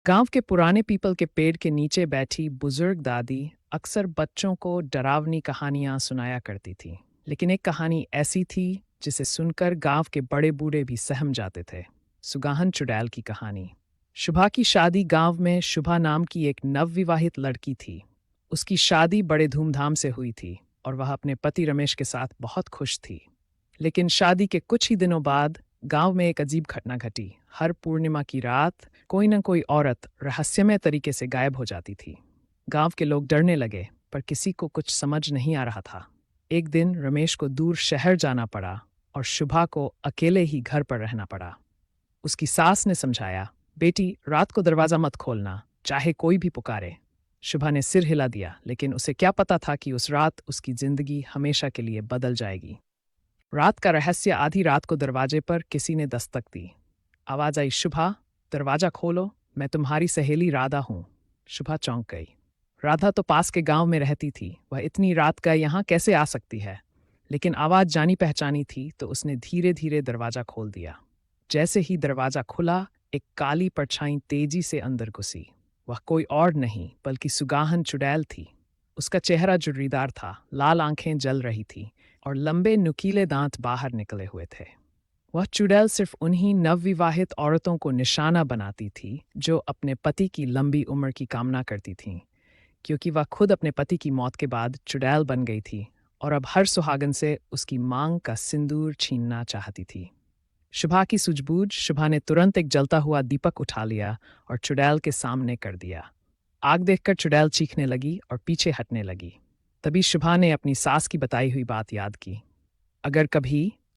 गांव के पुराने पीपल के पेड़ के नीचे बैठी बुजुर्ग दादी अक्सर बच्चों को डरावनी कहानियां सुनाया करती थी। लेकिन एक कहानी ऐसी थी जिसे सुनकर गांव के बड़े बूढ़े भी सहम जाते थे। सुगाहन चुड़ैल की कहानी। शुभा की शादी गांव में शुभा नाम की एक नवविवाहित लड़की थी। उसकी शादी बड़े धूमधाम से हुई थी और वह अपने पति रमेश के साथ बहुत खुश थी। लेकिन शादी के कुछ ही दिनों बाद गांव में एक अजीब घटना घटी। हर पूर्णिमा की रात कोई न कोई औरत रहस्यमय तरीके से गायब हो जाती थी। गांव के लोग डरने लगे, पर किसी को कुछ समझ नहीं आ रहा था। एक दिन रमेश को दूर शहर जाना पड़ा और शुभा को अकेले ही घर पर रहना पड़ा। उसकी सास ने समझाया, बेटी रात को दरवाजा मत खोलना, चाहे कोई भी पुकारे। शुभा ने सिर हिला दिया, लेकिन उसे क्या पता था कि उस रात उसकी जिंदगी हमेशा के लिए बदल जाएगी। रात का रहस्य। आधी रात को दरवाजे पर किसी ने दस्तक दी। आवाज आई, शुभा दरवाजा खोलो, मैं तुम्हारी सहेली राधा हूं। शुभा चौंक गई। राधा तो पास के गांव में रहती थी, वह इतनी रात का यहाँ कैसे आ सकती है? लेकिन आवाज जानी पहचानी थी, तो उसने धीरे धीरे दरवाजा खोल दिया। जैसे ही दरवाजा खुला, एक काली परछाई तेजी से अंदर घुसी। वह कोई और नहीं बल्कि सुगाहन चुड़ैल थी। उसका चेहरा जुर्रीदार था, लाल आंखें जल रही थी और लंबे नुकीले दांत बाहर निकले हुए थे। वह चुड़ैल सिर्फ उन्हीं नवविवाहित औरतों को निशाना बनाती थी जो अपने पति की लंबी उम्र की कामना करती थीं, क्योंकि वह खुद अपने पति की मौत के बाद चुड़ैल बन गई थी और अब हर सुहागन से उसकी मांग का सिंदूर छीनना चाहती थी। शुभा की सूझबूझ। शुभा ने तुरंत एक जलता हुआ दीपक उठा लिया और चुड़ैल के सामने कर दिया। आग देखकर चुड़ैल चीखने लगी और पीछे हटने लगी। तभी शुभा ने अपनी सास की बताई हुई बात याद की। अगर कभी